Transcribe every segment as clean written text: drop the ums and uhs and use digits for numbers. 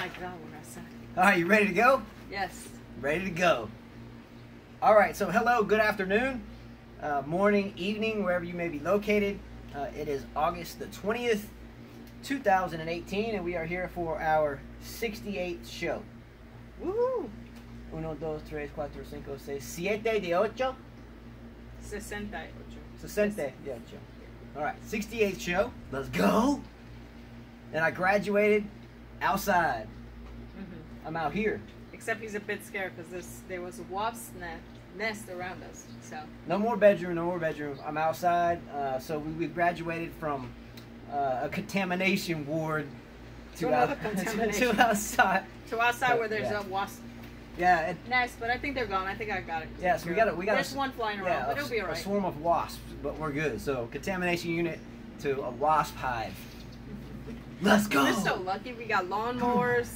All right, you ready to go? Yes. Ready to go. All right, so hello, good afternoon, morning, evening, wherever you may be located. It is August the 20th, 2018, and we are here for our 68th show. Woohoo! 1, 2, 3, 4, 5, 6, 7 de 8. 68. 68. All right, 68th show. Let's go. And I graduated outside. I'm out here. Except he's a bit scared because there was a wasp's nest around us. So no more bedroom, no more bedroom. I'm outside. So we graduated from a contamination ward to another contamination. to outside. To outside where there's a wasp. Yeah. Nest, but I think they're gone. I think I got it. Yeah, so we got There's one flying around, but it'll be alright. A swarm of wasps, but we're good. So contamination unit to a wasp hive. Let's go. We're so lucky. We got lawnmowers,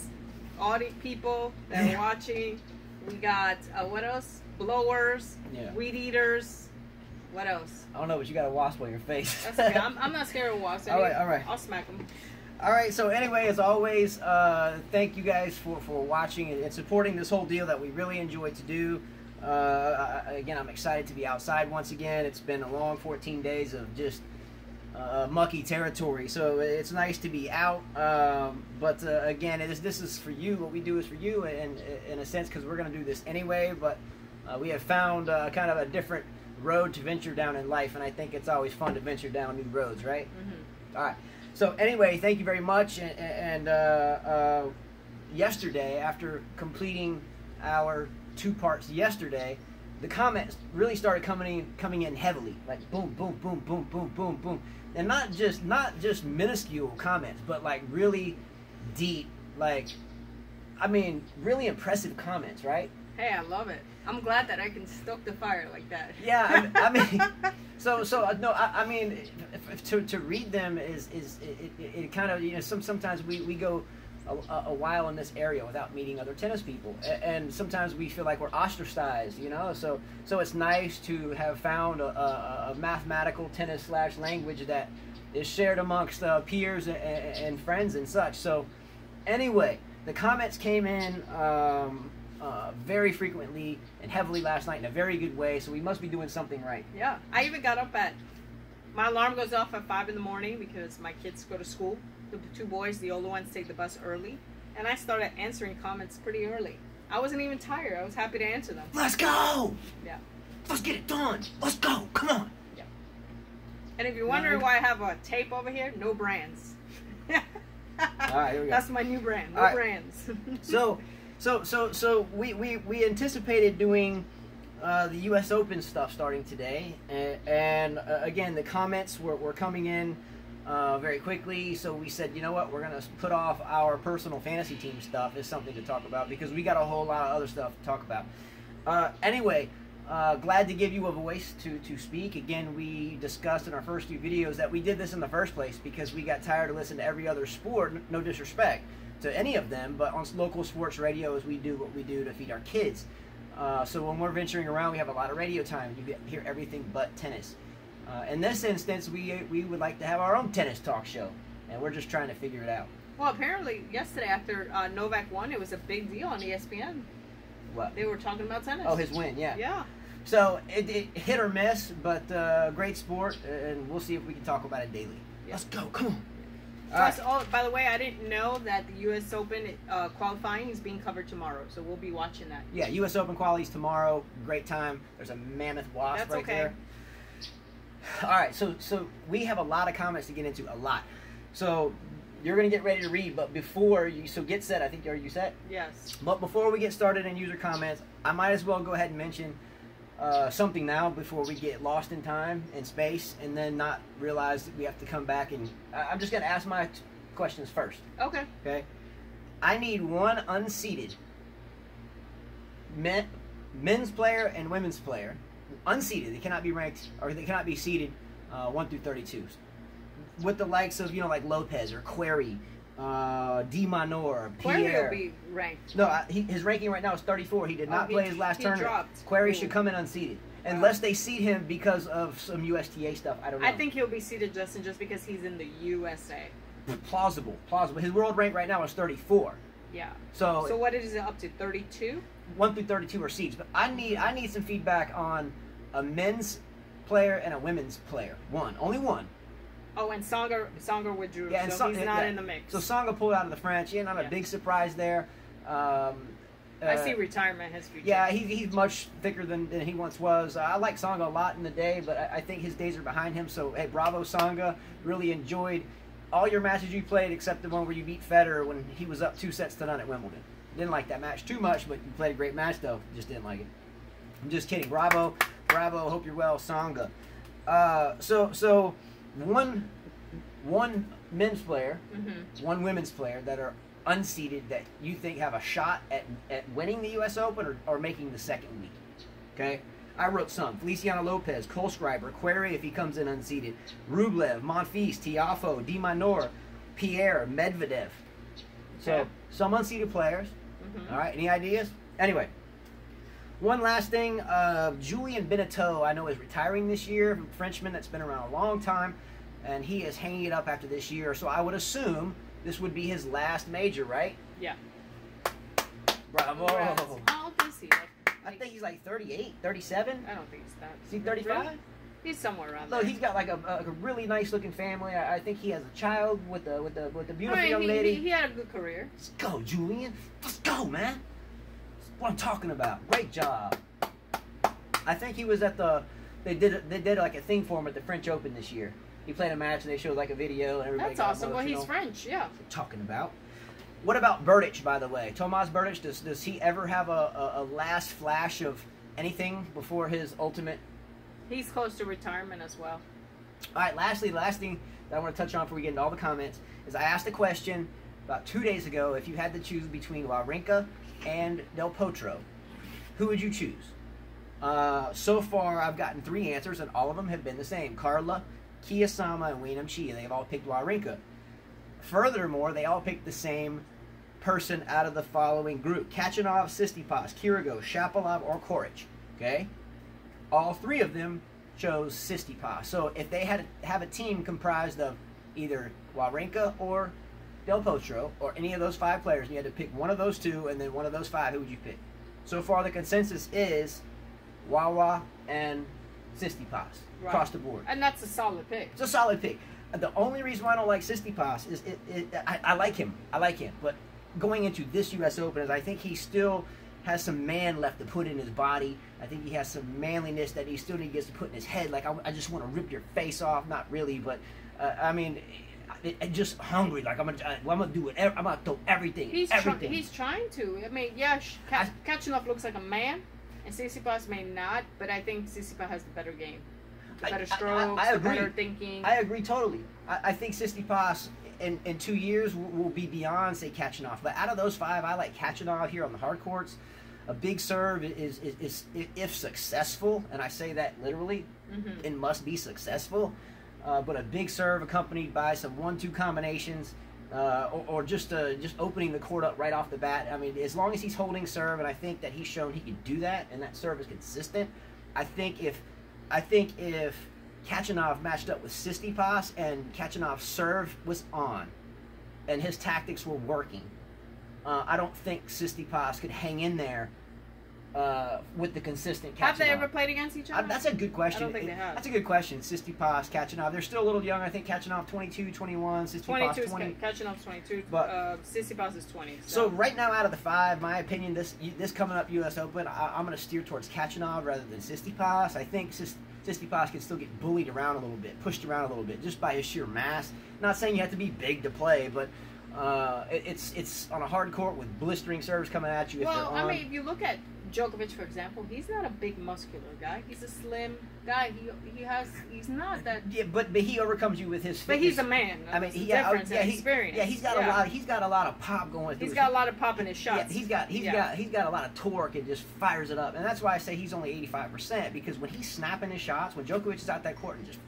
audit people that are watching. We got what else? Blowers, weed eaters. What else? I don't know, but you got a wasp on your face. That's okay. I'm not scared of wasps. All right. I'll smack them. All right, so anyway, as always, thank you guys for watching and supporting this whole deal that we really enjoy to do. Again, I'm excited to be outside once again. It's been a long 14 days of just mucky territory, so it's nice to be out. But again, this is for you. What we do is for you, and in a sense, because we're going to do this anyway. But we have found kind of a different road to venture down in life, and I think it's always fun to venture down new roads, right? Mm-hmm. All right. So anyway, thank you very much. And yesterday, after completing our 2 parts yesterday, the comments really started coming in heavily, like boom, boom, boom, boom, boom, boom, boom, and not just minuscule comments, but like really deep, like I mean, really impressive comments, right? Hey, I love it. I'm glad that I can stoke the fire like that. Yeah, I mean, so no, I mean, to read them is it kind of, you know, sometimes we go a while in this area without meeting other tennis people, and sometimes we feel like we're ostracized, you know. So it's nice to have found a mathematical tennis / language that is shared amongst peers and friends and such. So anyway, the comments came in very frequently and heavily last night in a very good way, so we must be doing something right. Yeah, I even got up my alarm goes off at 5 in the morning because my kids go to school. The 2 boys, the older ones, take the bus early, and I started answering comments pretty early. I wasn't even tired. I was happy to answer them. Let's go! Yeah. Let's get it done. Let's go. Come on. Yeah. And if you're wondering why I have a tape over here, no brands. All right, here we go. That's my new brand. No brands. So we anticipated doing the U.S. Open stuff starting today, and again, the comments were coming in very quickly, so we said, you know what, we're going to put off our personal fantasy team stuff as something to talk about, because we got a whole lot of other stuff to talk about. Anyway, glad to give you a voice to speak. Again, we discussed in our first few videos that we did this in the first place because we got tired of listening to every other sport, no disrespect to any of them, but on local sports radios, we do what we do to feed our kids. So when we're venturing around, we have a lot of radio time. You hear everything but tennis. In this instance, we would like to have our own tennis talk show, and we're just trying to figure it out. Well, apparently yesterday after Novak won, it was a big deal on ESPN. What? They were talking about tennis. Oh, his win, yeah. Yeah. So it hit or miss, but great sport, and we'll see if we can talk about it daily. Yeah. Let's go, come on. By the way, I didn't know that the U.S. Open qualifying is being covered tomorrow, so we'll be watching that. Yeah, U.S. Open qualities tomorrow. Great time. There's a mammoth wasp there. All right, so we have a lot of comments to get into, a lot. So you're going to get ready to read, but before you, so get set. I think, are you set? Yes. But before we get started in user comments, I might as well go ahead and mention something now before we get lost in time and space and then not realize that we have to come back. And I'm just going to ask my questions first. Okay. Okay. I need one unseeded men's player and women's player. Unseeded. They cannot be ranked, or they cannot be seeded 1 through 32. With the likes of, you know, like Lopez or Query, Di Manor, Pierre. Query will be ranked. No, his ranking right now is 34. He did not play his last tournament. Dropped. Query should come in unseeded. Unless they seed him because of some USTA stuff. I don't know. I think he'll be seeded, Justin, just because he's in the USA. Plausible. His world rank right now is 34. Yeah. So what is it up to? 32? 1 through 32 are seeds. But I need some feedback on a men's player and a women's player. Only one. Oh, and Tsonga withdrew, Yeah, and so he's not in the mix. So Tsonga pulled out of the French. Yeah, not a big surprise there. I see retirement his future. Yeah, he's much thicker than he once was. I like Tsonga a lot in the day, but I think his days are behind him. So, hey, bravo, Tsonga. Really enjoyed all your matches you played except the one where you beat Federer when he was up 2-0 at Wimbledon. Didn't like that match too much, but you played a great match, though. Just didn't like it. I'm just kidding. Bravo. Hope you're well, Tsonga. So one men's player, one women's player that are unseeded that you think have a shot at winning the U.S. Open or making the second week. Okay? I wrote some. Feliciano Lopez, Kohlschreiber, Querrey if he comes in unseeded, Rublev, Monfils, Tiafoe, Di Minor, Pierre, Medvedev. So, some unseeded players. All right, any ideas? Anyway, one last thing. Julien Benneteau, I know, is retiring this year. A Frenchman that's been around a long time, and he is hanging it up after this year. So I would assume this would be his last major, right? Yeah. Bravo. How old is he? I think he's like 38, 37. I don't think he's that. Is he 35? Really? He's somewhere around No, there. he's got like a really nice looking family. I think he has a child with the beautiful young lady. He had a good career. Let's go, Julian. Let's go, man. That's what I'm talking about. Great job. I think he was at they did like a thing for him at the French Open this year. He played a match and they showed like a video and everybody. That's got awesome. emotional. Well, he's French, yeah. That's what I'm talking about. What about Berdych, by the way? Tomas Berdych, does he ever have a last flash of anything before his ultimate? He's close to retirement as well. All right, last thing that I want to touch on before we get into all the comments is I asked a question about 2 days ago. If you had to choose between Wawrinka and Del Potro, who would you choose? So far, I've gotten 3 answers, and all of them have been the same. Carla, Kiyosama, and Weenam Chia. They've all picked Wawrinka. Furthermore, they all picked the same person out of the following group: Khachanov, Tsitsipas, Kyrgios, Shapovalov, or Coric. Okay? All 3 of them chose Tsitsipas. So if they had to have a team comprised of either Wawrinka or Del Potro, or any of those 5 players, and you had to pick one of those 2 and then one of those 5, who would you pick? So far, the consensus is Wawa and Tsitsipas across the board. And that's a solid pick. It's a solid pick. The only reason why I don't like Tsitsipas is I like him. But going into this U.S. Open is I think he still has some man left to put in his body. I think he has some manliness that he still needs to put in his head. Like, I just want to rip your face off. Not really, but I mean, just hungry. Like, I'm gonna do whatever. I'm gonna throw everything. He's trying to. I mean, yeah, Khachanov looks like a man, and Tsitsipas may not, but I think Tsitsipas has the better game. The better strokes, the better thinking. I agree totally. I think Tsitsipas in 2 years will be beyond, say, Khachanov. But out of those 5, I like Khachanov here on the hard courts. A big serve is if successful, and I say that literally, it must be successful. But a big serve accompanied by some 1-2 combinations, or just opening the court up right off the bat. I mean, as long as he's holding serve, and I think that he's shown he can do that, and that serve is consistent. I think if Khachanov matched up with Tsitsipas and Khachanov's serve was on, and his tactics were working, I don't think Tsitsipas could hang in there with the consistent Khachanov. Have they ever played against each other? That's a good question. I don't think they have. That's a good question. Tsitsipas, Khachanov. They're still a little young. I think Khachanov 22, 21, Tsitsipas 20. Khachanov's 22. But Tsitsipas is 20. So right now, out of the 5, my opinion, this coming up U.S. Open, I'm going to steer towards Khachanov rather than Tsitsipas. I think Tsitsipas can still get bullied around a little bit, pushed around a little bit, just by his sheer mass. Not saying you have to be big to play, but it's on a hard court with blistering serves coming at you. Well, I mean, if you look at Djokovic, for example, he's not a big muscular guy. He's a slim guy. He's not that. Yeah, but he overcomes you with his fitness. But he's a man. I mean, experience. Yeah, he's got a lot of pop going through. He's got a lot of pop in his shots. Yeah, he's got a lot of torque and just fires it up, and that's why I say he's only 85%, because when he's snapping his shots, when Djokovic is out that court and just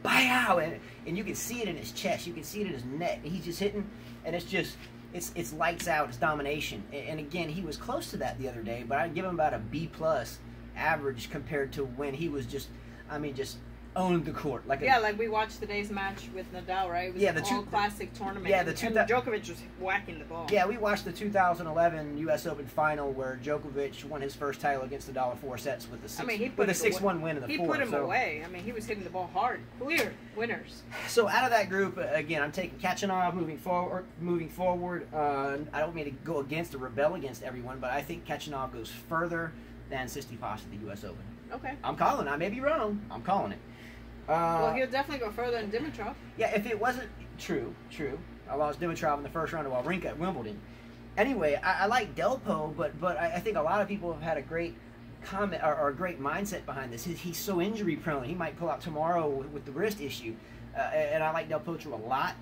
bow, and you can see it in his chest, you can see it in his neck, and he's just hitting, and it's just. It's lights out. It's domination. And again, he was close to that the other day, but I'd give him about a B+ average compared to when he was just owned the court. Like we watched today's match with Nadal, right? It was the an all-classic tournament. Yeah, and Djokovic was whacking the ball. Yeah, we watched the 2011 U.S. Open final where Djokovic won his first title against Nadal in 4 sets with a 6-1 win in the fourth. He put him away. I mean, he was hitting the ball hard. Clear winners. So out of that group, again, I'm taking Kachanov moving forward. I don't mean to go against or rebel against everyone, but I think Kachanov goes further than Tsitsipas at the U.S. Open. Okay. I'm calling it. I may be wrong. I'm calling it. Well, he'll definitely go further than Dimitrov. Yeah, if it wasn't true. I lost Dimitrov in the first round of Wawrinka at Wimbledon. Anyway, I like Del Potro, but I think a lot of people have had a great comment or a great mindset behind this. He's so injury prone. He might pull out tomorrow with the wrist issue. And I like Del Potro a lot.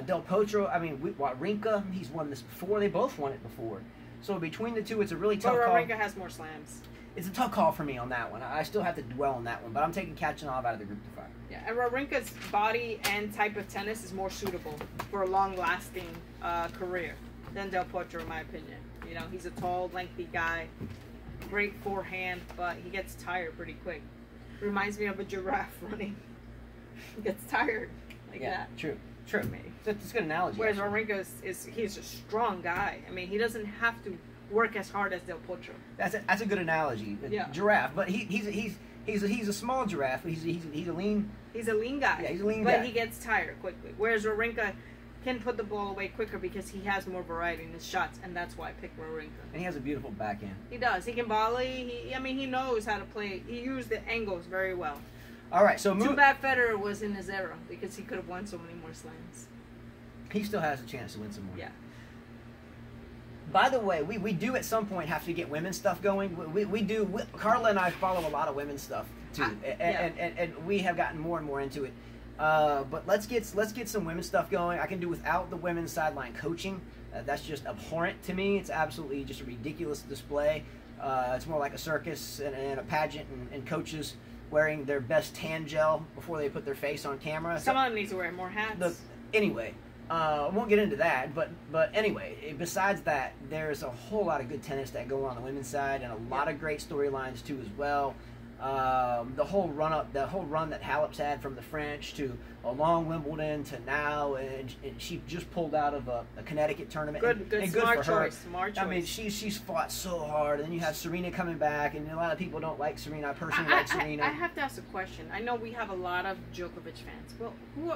Del Potro, I mean, Wawrinka, he's won this before. They both won it before. So between the two, it's a really tough call. Wawrinka has more slams. It's a tough call for me on that one. I still have to dwell on that one, but I'm taking Kachanov out of the group to 5. Yeah, and Wawrinka's body and type of tennis is more suitable for a long-lasting career than Del Potro, in my opinion. You know, he's a tall, lengthy guy, great forehand, but he gets tired pretty quick. Reminds me of a giraffe running. He gets tired like that. True. It's a good analogy. Whereas Wawrinka he's a strong guy. I mean, he doesn't have to work as hard as Del Potro. That's a good analogy. Giraffe, but he's a small giraffe. But he's a lean. He's a lean guy. Yeah, he's a lean guy. But he gets tired quickly. Whereas Wawrinka can put the ball away quicker because he has more variety in his shots, and that's why I picked Wawrinka. And he has a beautiful backhand. He does. He can volley. He knows how to play. He used the angles very well. All right, so too bad Federer was in his era because he could have won so many more slams. He still has a chance to win some more. Yeah. By the way, we do at some point have to get women's stuff going. We do. Carla and I follow a lot of women's stuff too, and we have gotten more and more into it. But let's get some women's stuff going. I can do without the women's sideline coaching. That's just abhorrent to me. It's absolutely just a ridiculous display. It's more like a circus and a pageant and coaches wearing their best tan gel before they put their face on camera. Some of them need to wear more hats. Anyway. I won't get into that, but anyway, besides that, there's a whole lot of good tennis that go on the women's side, and a lot of great storylines too as well. The whole run that Halep's had from the French to a long Wimbledon to now, and she just pulled out of a Connecticut tournament. Good, smart choice. I mean, she's fought so hard, and then you have Serena coming back, and a lot of people don't like Serena. I personally like Serena. I have to ask a question. I know we have a lot of Djokovic fans. Well,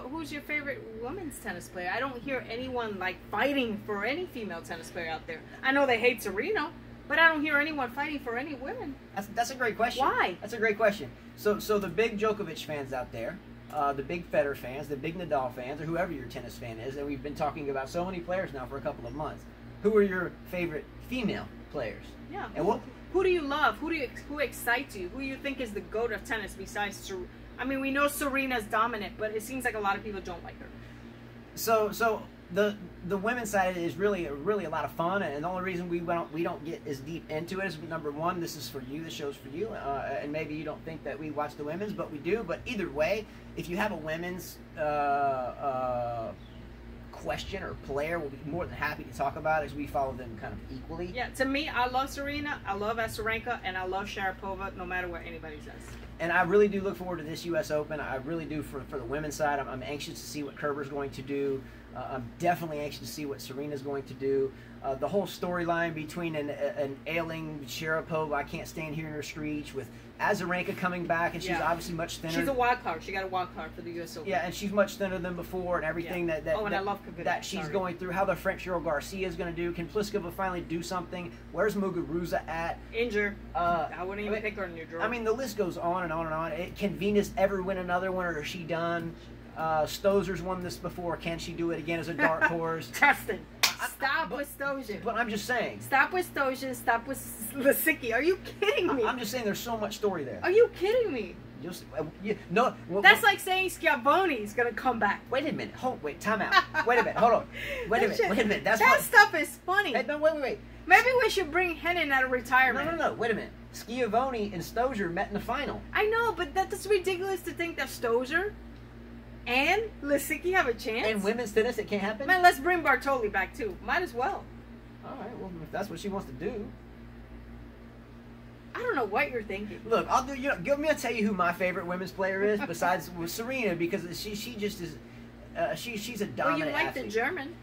who's your favorite women's tennis player? I don't hear anyone fighting for any female tennis player out there. I know they hate Serena. But I don't hear anyone fighting for any women. That's a great question. Why? That's a great question. So the big Djokovic fans out there, the big Federer fans, the big Nadal fans, or whoever your tennis fan is, and we've been talking about so many players now for a couple of months. Who are your favorite female players? Yeah. And who do you love? Who excites you? Who do you think is the GOAT of tennis besides Serena? I mean, we know Serena's dominant, but it seems like a lot of people don't like her. So the women's side is really a lot of fun, and the only reason we don't get as deep into it is, number one, this is for you, the show's for you, and maybe you don't think that we watch the women's, but we do. But either way, if you have a women's question or player, we'll be more than happy to talk about it, as we follow them kind of equally. Yeah, to me, I love Serena, I love Azarenka, and I love Sharapova, no matter what anybody says. And I really do look forward to this U.S. Open. I really do for the women's side. I'm anxious to see what Kerber's going to do. I'm definitely anxious to see what Serena's going to do. The whole storyline between an ailing Sharapova, I can't stand hearing her screech, with Azarenka coming back, and she's obviously much thinner. She's a wild card. She got a wild card for the U.S. Open. Yeah, and she's much thinner than before, and everything and I love Kvitova. that she's going through. How the French girl Garcia is going to do. Can Pliskova finally do something? Where's Muguruza at? Injured. I wouldn't even pick her in your drawer. I mean, the list goes on and on and on. Can Venus ever win another one, or is she done? Stozer's won this before. Can she do it again as a dark horse? Justin, stop with Stosur. But I'm just saying. Stop with Stosur. Stop with Lisicki. Are you kidding me? I'm just saying there's so much story there. Are you kidding me? No. That's like saying Schiavone's going to come back. Wait a minute. Time out. Wait a minute. Hold on. Wait a minute. That stuff is funny. Hey, no, wait. Maybe we should bring Henin out of retirement. No. Wait a minute. Schiavone and Stosur met in the final. I know, but that's ridiculous to think that Stosur and Lisicki have a chance. And women's tennis, it can't happen? Man, let's bring Bartoli back too. Might as well. All right, well, if that's what she wants to do. I don't know what you're thinking. Look, I'll do. Give me. I'll tell you who my favorite women's player is besides Serena, because she just is. She's a dominant. Well, you like athlete. the German.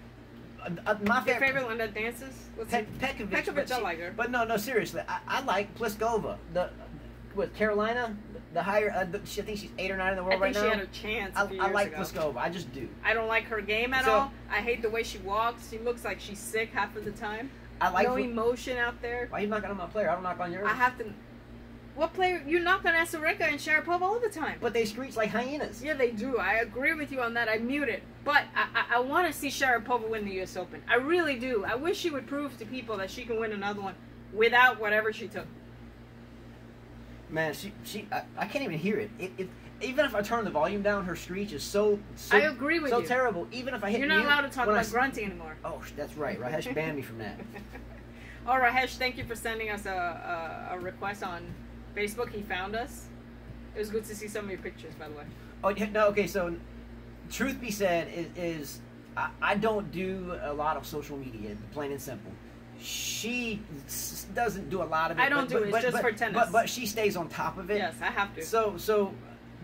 My Your favorite one that dances? Pekovic, I like her. But no, seriously, I like Pliskova. With Carolina, the higher. I think she's 8 or 9 in the world right now. I think she had a chance. I like Pliskova. I just do. I don't like her game at all. I hate the way she walks. She looks like she's sick half of the time. I like no emotion out there. Why are you knocking on my player? I don't knock on yours. I have to. What player? You knock on Wawrinka and Sharapova all the time. But they screech like hyenas. Yeah, they do. I agree with you on that. I mute it. But I want to see Sharapova win the U.S. Open. I really do. I wish she would prove to people that she can win another one without whatever she took. Man, I can't even hear it. Even if I turn the volume down, her screech is so I agree with you. So terrible. Even if I hit You're not allowed to talk about grunting anymore. Oh, that's right. Rahesh banned me from that. Oh, Rahesh, thank you for sending us a request on Facebook. He found us. It was good to see some of your pictures, by the way. Oh, no, okay, so truth be said is I don't do a lot of social media, plain and simple. She doesn't do a lot of it. I don't do it. It's just for tennis. But she stays on top of it. Yes, I have to. So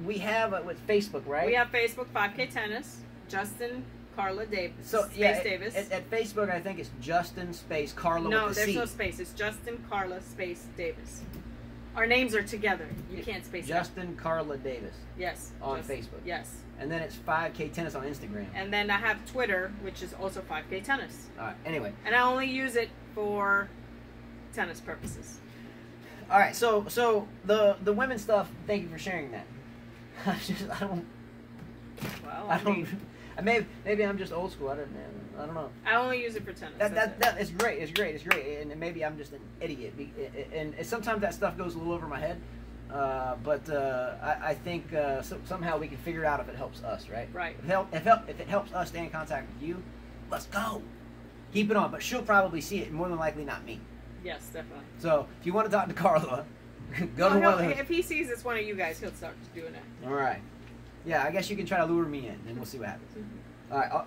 we have with Facebook, right? We have Facebook 5K Tennis. Justin Carla Davis. So yeah, Davis. At Facebook, I think it's Justin space Carla. No, with the there's C. no space. It's Justin Carla space Davis. Our names are together. You can't space it. Justin Carla Davis. Yes. On Facebook. Yes. And then it's 5K Tennis on Instagram. And then I have Twitter, which is also 5K Tennis. All right. Anyway. And I only use it for tennis purposes. All right. So the women's stuff. Thank you for sharing that. I don't. Well, I don't. Maybe I'm just old school. I don't know. I only use it for tennis. That is great. It's great. And maybe I'm just an idiot. And sometimes that stuff goes a little over my head. But I think somehow we can figure out if it helps us, right? Right. If it helps us stay in contact with you, let's go. Keep it on. But she'll probably see it. More than likely, not me. Yes, definitely. So if you want to talk to Carla, go to one of those. If he sees it's one of you guys, he'll start doing it. All right. Yeah, I guess you can try to lure me in, and we'll see what happens. All right.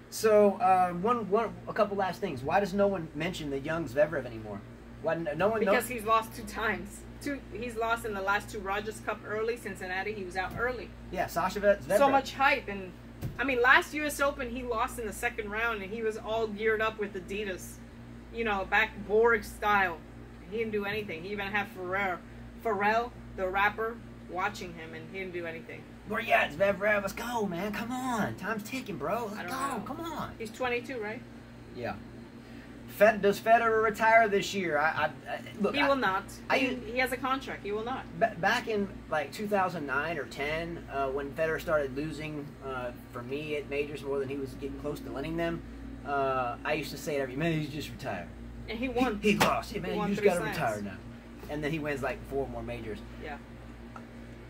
So a couple last things. Why does no one mention the young Zverev anymore? Why no one? Because he's lost 2 times. He's lost in the last 2 Rogers Cup early. Cincinnati, he was out early. Yeah, Sasha Zverev. So much hype, and I mean, last U.S. Open he lost in the 2nd round, and he was all geared up with Adidas, back Borg style. He didn't do anything. He even had Pharrell, the rapper, watching him, and he didn't do anything. Where you at, Zverev? Let's go, man. Come on. Time's ticking, bro. Let's go. Know. Come on. He's 22, right? Yeah. Does Federer retire this year? Look. He will not. He has a contract. He will not. Back in like 2009 or 10, when Federer started losing for me at majors more than he was getting close to winning them, I used to say it man, he's just retired. And he won. He lost. Yeah, man, you just got to slams. retire now. And then he wins like 4 more majors. Yeah.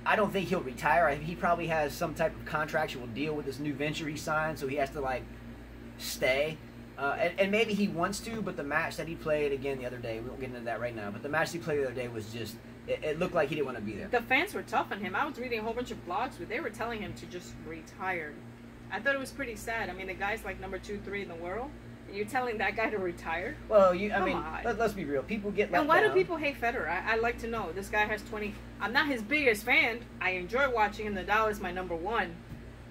I don't think he'll retire. He probably has some type of contractual deal with this new venture he signed, so he has to like stay. And maybe he wants to, but the match that he played again the other day, we won't get into that right now, but the match he played the other day was just, it looked like he didn't want to be there. The fans were tough on him. I was reading a whole bunch of blogs where they were telling him to just retire. I thought it was pretty sad. I mean, the guy's like number 2, 3 in the world. And you're telling that guy to retire? Well, let's be real. People get let And why down. do people hate Federer? I'd like to know. This guy has 20. I'm not his biggest fan. I enjoy watching him. Nadal is my number 1.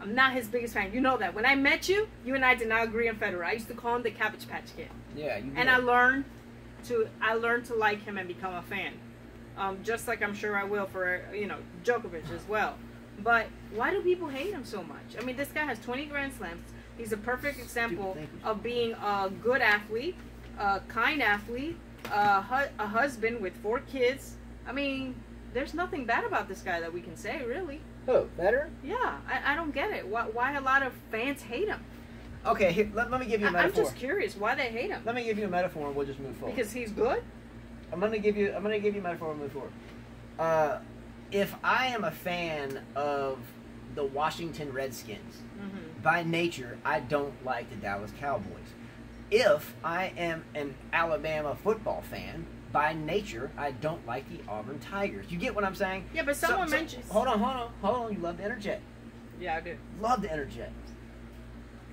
I'm not his biggest fan. You know that. When I met you, you and I did not agree on Federer. I used to call him the Cabbage Patch Kid. Yeah, you did. And I learned to like him and become a fan. Just like I'm sure I will for Djokovic as well. But why do people hate him so much? I mean, this guy has 20 Grand Slams. He's a perfect example of being a good athlete, a kind athlete, a husband with 4 kids. I mean, there's nothing bad about this guy that we can say, really. Who? Federer? Yeah, I don't get it. Why a lot of fans hate him? Okay, here, let me give you a metaphor. I'm just curious why they hate him. Let me give you a metaphor and we'll just move forward. Because he's good? I'm gonna give you a metaphor and move forward. If I am a fan of the Washington Redskins, by nature, I don't like the Dallas Cowboys. If I am an Alabama football fan, by nature, I don't like the Auburn Tigers. You get what I'm saying? Yeah, but someone mentions... Hold on. You love to interject. Yeah, I do. Love to interject.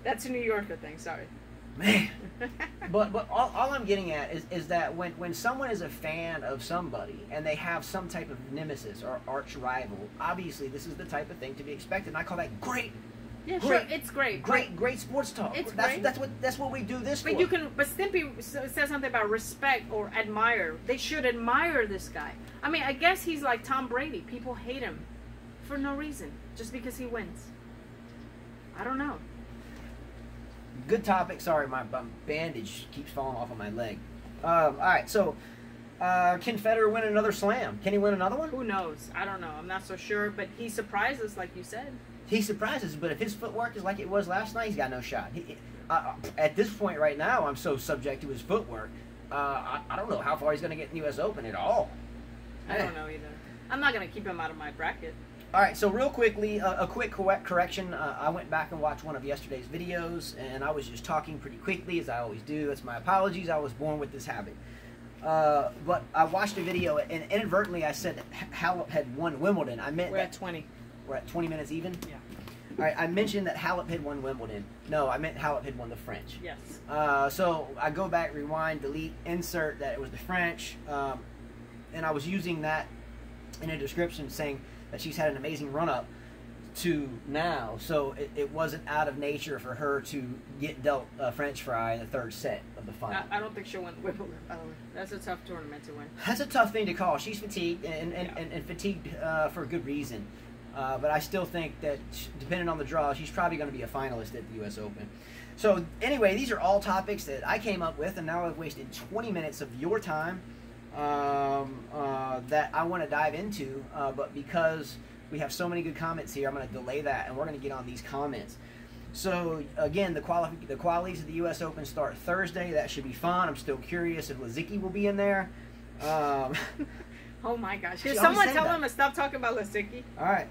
That's a New Yorker thing, sorry. Man. But all I'm getting at is that when someone is a fan of somebody and they have some type of nemesis or arch rival, obviously this is the type of thing to be expected. And I call that great. Yeah, great, sure, it's great. Great sports talk. It's great. That's what we do this but for. you can. But Stimpy says something about respect or admire. They should admire this guy. I mean, I guess he's like Tom Brady. People hate him for no reason, just because he wins. I don't know. Good topic. Sorry, my bandage keeps falling off of my leg. All right, so can Federer win another slam? Can he win another one? Who knows? I don't know. I'm not so sure, but he surprised us, like you said. He surprises, but if his footwork is like it was last night, he's got no shot. At this point right now, I'm so subject to his footwork. I don't know how far he's going to get in the U.S. Open at all. I don't know either. I'm not going to keep him out of my bracket. All right, so real quickly, a quick correction. I went back and watched one of yesterday's videos, and I was just talking pretty quickly, as I always do. That's my apologies. I was born with this habit. But I watched a video, and inadvertently I said that Halep had won Wimbledon. I meant We're at 20. We're at 20 minutes even? Yeah. All right, I mentioned that Halep had won Wimbledon. No, I meant Halep had won the French. Yes. So I go back, rewind, delete, insert that it was the French, and I was using that in a description saying that she's had an amazing run-up to now, so it wasn't out of nature for her to get dealt French fry in the third set of the final. I don't think she'll win Wimbledon, by the way. That's a tough tournament to win. That's a tough thing to call. She's fatigued, and fatigued for good reason. But I still think that, depending on the draw, she's probably going to be a finalist at the U.S. Open. So, anyway, these are all topics that I came up with, and now I've wasted 20 minutes of your time that I want to dive into. But because we have so many good comments here, I'm going to delay that, and we're going to get on these comments. So, again, the qualities of the U.S. Open start Thursday. That should be fun. I'm still curious if Lazicki will be in there. Oh, my gosh. Can someone tell him to stop talking about Lazicki? All right.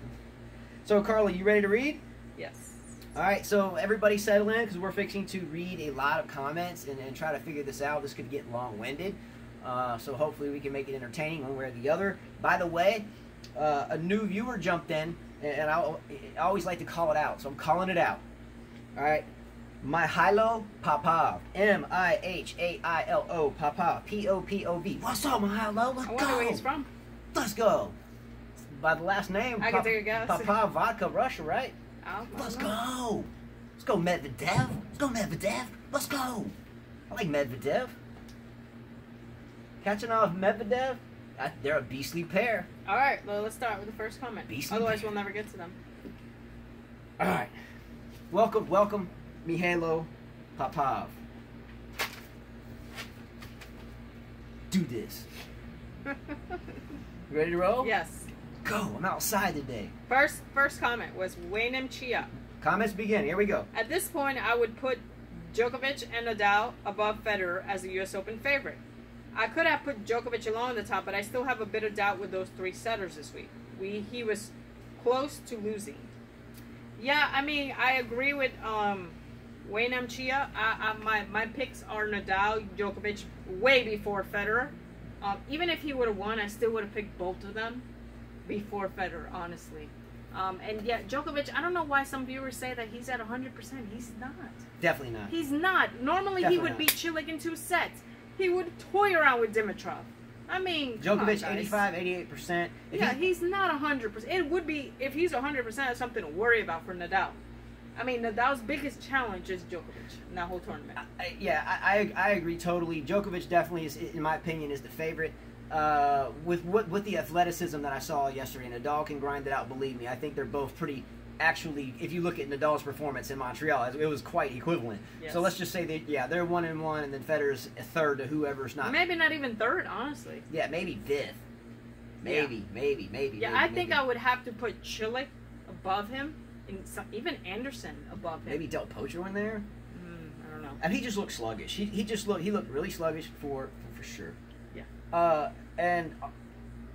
So, Carla, you ready to read? Yes. All right, so everybody settle in because we're fixing to read a lot of comments and try to figure this out. This could get long-winded, so hopefully we can make it entertaining one way or the other. By the way, a new viewer jumped in, and I always like to call it out, so I'm calling it out. All right, Mihailo Popov, Mihailo Popov, Popov. What's up, Mihailo? Let's go. I wonder where he's from. Let's go. By the last name, I can take a guess. Popov, Vodka, Russia, right? Let's go. Let's go, Medvedev. Let's go, Medvedev. Let's go. I like Medvedev. Catching off Medvedev, they're a beastly pair. All right, well, let's start with the first comment. Beastly Otherwise, pair. we'll never get to them. All right. Welcome, Mihailo Popov. Do this. You ready to roll? Yes. Go. I'm outside today. First comment was Waynem Chia. Comments begin. Here we go. At this point, I would put Djokovic and Nadal above Federer as the U.S. Open favorite. I could have put Djokovic along the top, but I still have a bit of doubt with those three setters this week. He was close to losing. Yeah, I mean, I agree with Waynem Chia. My picks are Nadal, Djokovic, way before Federer. Even if he would have won, I still would have picked both of them before Federer, honestly. And yeah, Djokovic, I don't know why some viewers say that he's at 100%. He's not. Definitely not. He's not. Normally Definitely he would not. beat Cilic in 2 sets. He would toy around with Dimitrov. I mean, Djokovic, come on, 85, 88%. Yeah, he's not 100%. It would be, if he's 100%, that's something to worry about for Nadal. I mean, Nadal's biggest challenge is Djokovic in that whole tournament. I agree totally. Djokovic definitely is, in my opinion, is the favorite. With the athleticism that I saw yesterday, Nadal can grind it out. Believe me, I think they're both pretty. Actually, if you look at Nadal's performance in Montreal, it was quite equivalent. Yes. So let's just say that they're 1-1, and then Federer's a third to whoever's not. Maybe not even third, honestly. Yeah, maybe fifth. Maybe. Yeah, I think I would have to put Cilic above him, and even Anderson above him. Maybe Del Potro in there. I don't know. And he just looked sluggish. He looked really sluggish for sure. Yeah. And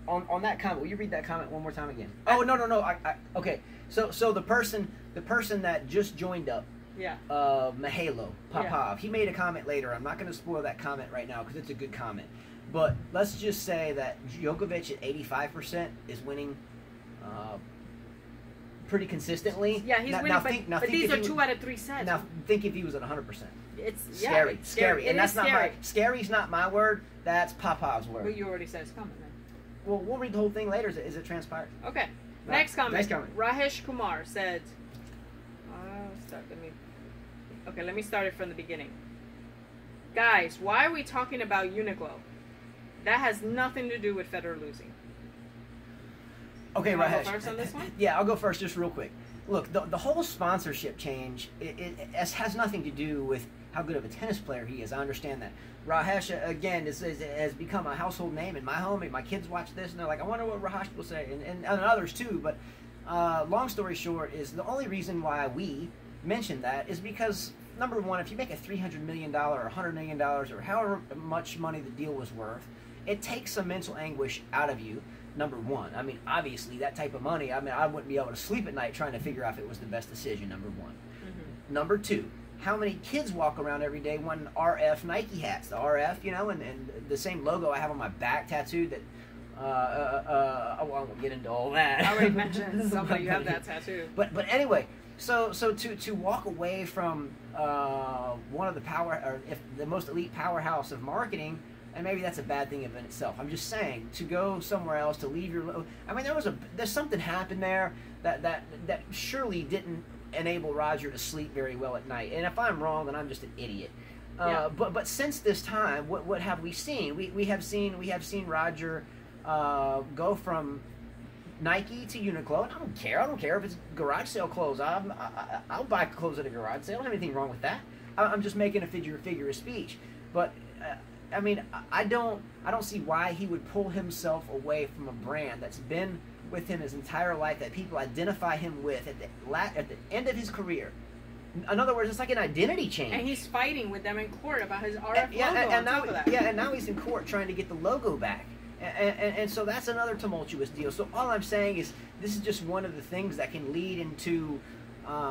on that comment, will you read that comment one more time again? Oh no. Okay. So the person that just joined up. Yeah. Mihailo Popov. Yeah. He made a comment later. I'm not going to spoil that comment right now because it's a good comment. But let's just say that Djokovic at 85% is winning pretty consistently. Yeah, he's winning. But these are 2 out of 3 sets. Now think if he was at 100%. Scary. And that's not scary's not my word. That's Papa's word. But you already said it's coming, then. Well, we'll read the whole thing later. Is it transpired? Okay. Right. Next comment. Next comment. Rajesh Kumar said, let me start it from the beginning. Guys, why are we talking about Uniqlo? That has nothing to do with Federer losing. Okay, Rajesh. Rajesh. Go first on this one? Yeah, I'll go first just real quick. Look, the whole sponsorship change, it has nothing to do with how good of a tennis player he is. I understand that. Rajesh, again, has become a household name in my home. My kids watch this, and they're like, I wonder what Rajesh will say, and others too. But long story short is the only reason why we mentioned that is because, number one, if you make a $300 million or $100 million or however much money the deal was worth, it takes some mental anguish out of you. Number one, I mean, obviously that type of money, I mean, I wouldn't be able to sleep at night trying to figure out if it was the best decision, number one. Mm-hmm. Number two, how many kids walk around every day wearing RF Nike hats? The RF, you know, and the same logo I have on my back tattooed that, I won't get into all that. I already mentioned somebody you have that tattoo. But anyway, so to walk away from one of the most elite powerhouse of marketing, and maybe that's a bad thing in itself. I'm just saying, to go somewhere else, to leave your... I mean, there's something happened there that surely didn't enable Roger to sleep very well at night. And if I'm wrong, then I'm just an idiot. Yeah. But since this time, what have we seen? We have seen Roger go from Nike to Uniqlo, and I don't care if it's garage sale clothes. I'll buy clothes at a garage sale. I don't have anything wrong with that. I'm just making a figure of speech. But I mean, I don't see why he would pull himself away from a brand that's been with him his entire life, that people identify him with at the end of his career. In other words, it's like an identity change. And he's fighting with them in court about his RF logo and on top of that. Yeah, and now he's in court trying to get the logo back. And so that's another tumultuous deal. So all I'm saying is this is just one of the things that can lead into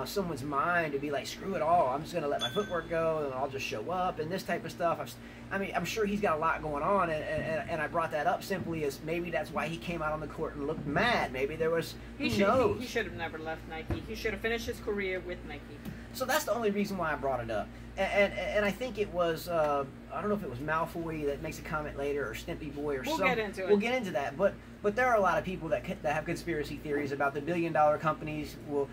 someone's mind to be like, screw it all, I'm just going to let my footwork go and I'll just show up and this type of stuff. I'm sure he's got a lot going on, and I brought that up simply as maybe that's why he came out on the court and looked mad. Maybe there was, he should have never left Nike. He should have finished his career with Nike. So that's the only reason why I brought it up. And I think it was, I don't know if it was Malfoy that makes a comment later, or Stimpy Boy, or something. We'll get into that. But there are a lot of people that have conspiracy theories about the billion-dollar companies will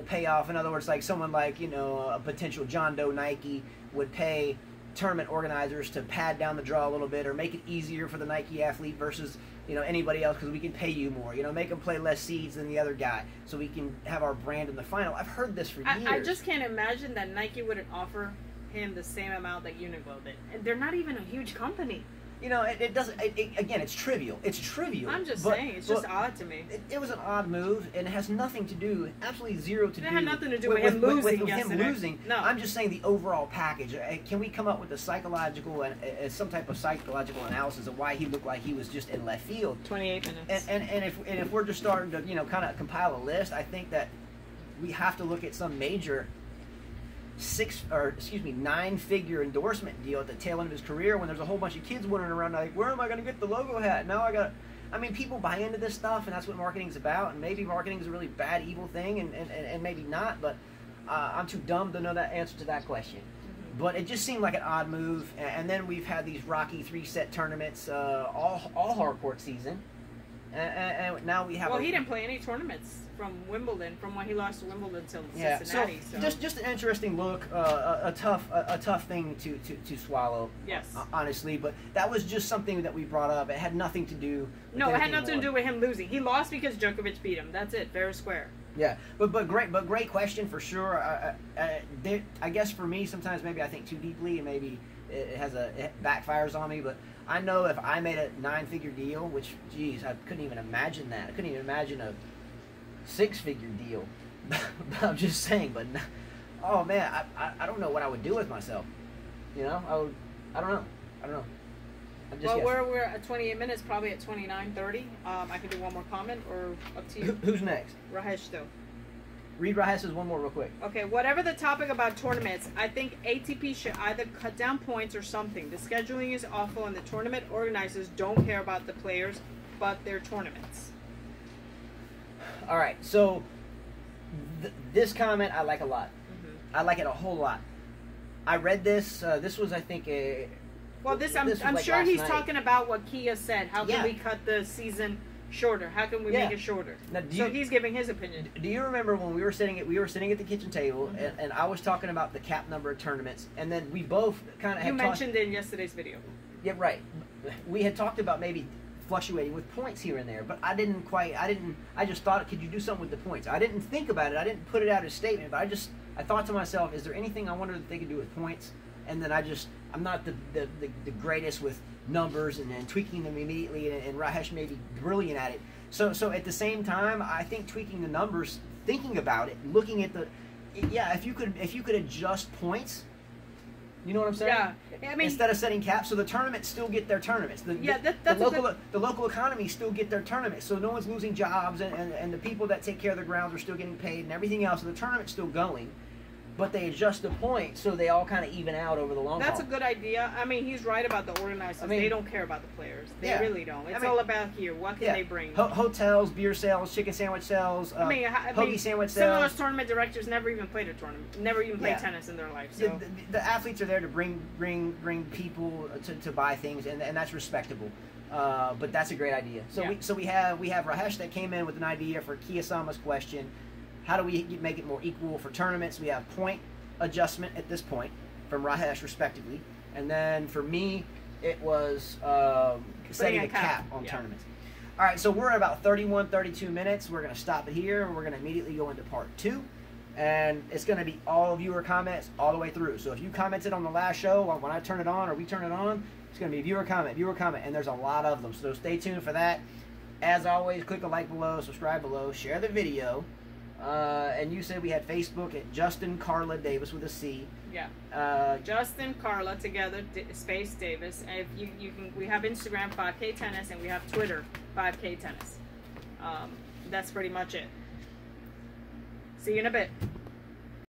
pay off. In other words, like someone like, a potential John Doe Nike would pay tournament organizers to pad down the draw a little bit, or make it easier for the Nike athlete versus anybody else, because we can pay you more. Make them play less seeds than the other guy, so we can have our brand in the final. I've heard this for years. I just can't imagine that Nike wouldn't offer him the same amount that Uniqlo did. And they're not even a huge company. It doesn't. Again, it's trivial. It's trivial. I'm just saying, it's just odd to me. It was an odd move, and it has nothing to do, absolutely zero to do. It had nothing to do with him losing yesterday. Him losing. No, I'm just saying the overall package. Can we come up with a psychological and some type of psychological analysis of why he looked like he was just in left field? 28 minutes. And if we're just starting to kind of compile a list, I think that we have to look at some major 9-figure endorsement deal at the tail end of his career, when there's a whole bunch of kids wandering around like, where am I going to get the logo hat? Now people buy into this stuff, and that's what marketing's about. And maybe marketing is a really bad, evil thing, and maybe not, but I'm too dumb to know that answer to that question. Mm-hmm. But it just seemed like an odd move. And then we've had these rocky 3-set tournaments all hardcourt season. And now we have. Well, he didn't play any tournaments from Wimbledon, from when he lost to Wimbledon till Cincinnati. So just an interesting look, a tough thing to swallow. Yes. Honestly, but that was just something that we brought up. It had nothing to do. No, it had nothing to do with him losing. He lost because Djokovic beat him. That's it. Fair and square. Yeah, but great question for sure. I guess for me, sometimes maybe I think too deeply, and maybe it backfires on me, but I know if I made a 9-figure deal, which, geez, I couldn't even imagine that. I couldn't even imagine a 6-figure deal. I'm just saying, but, oh, man, I don't know what I would do with myself. I don't know. I'm just guessing. We're at 28 minutes, probably at 29:30. I can do one more comment, or up to you. Who's next? Rajesh still. Read Rajesh's one more real quick. Okay, whatever the topic about tournaments, I think ATP should either cut down points or something. The scheduling is awful, and the tournament organizers don't care about the players, but their tournaments. All right, so this comment I like a lot. Mm-hmm. I like it a whole lot. I read this. This was, I think, Well, I'm like sure last he's night. talking about what Kia said. How can Yeah. we cut the season shorter? How can we Yeah. make it shorter? Now, do So you- he's giving his opinion. Do you remember when we were sitting at the kitchen table, and I was talking about the cap number of tournaments, and then we both kind of You had mentioned it in yesterday's video. Yeah, right. We had talked about maybe fluctuating with points here and there, but I just thought, could you do something with the points? I didn't think about it. I didn't put it out as a statement, but I thought to myself, is there anything I wonder that they could do with points? And then I'm not the greatest with numbers and tweaking them immediately, and Rahesh may be brilliant at it. So at the same time, I think tweaking the numbers, thinking about it, looking at if you could adjust points, you know what I'm saying? Yeah, I mean, instead of setting caps, so the tournaments still get their tournaments. The local economies still get their tournaments, so no one's losing jobs, and the people that take care of the grounds are still getting paid and everything else. So the tournament's still going, but they adjust the points so they all kind of even out over the long haul. That's a good idea. I mean, he's right about the organizers. I mean, they don't care about the players. They yeah. really don't. It's I mean, all about here. What can they bring? Hotels, beer sales, chicken sandwich sales, hoagie sandwich some of sales. those tournament directors never even played a tournament. Never even played tennis in their life. So The athletes are there to bring people to buy things, and that's respectable. But that's a great idea. So we have Rahesh that came in with an idea for Kiyosama's question. How do we make it more equal for tournaments? We have point adjustment at this point from Rahesh respectively, and then for me it was setting a cap on tournaments. All right, so we're at about 32 minutes. We're going to stop it here, and we're going to immediately go into part 2, and it's going to be all viewer comments all the way through. So if you commented on the last show, or when I turn it on or we turn it on, it's going to be viewer comment, and there's a lot of them, so stay tuned for that. As always, click a like below, subscribe below, share the video. And you said we had Facebook at Justin Carla Davis with a C. Yeah. Justin Carla together, space Davis. And we have Instagram 5K Tennis, and we have Twitter 5K Tennis. That's pretty much it. See you in a bit.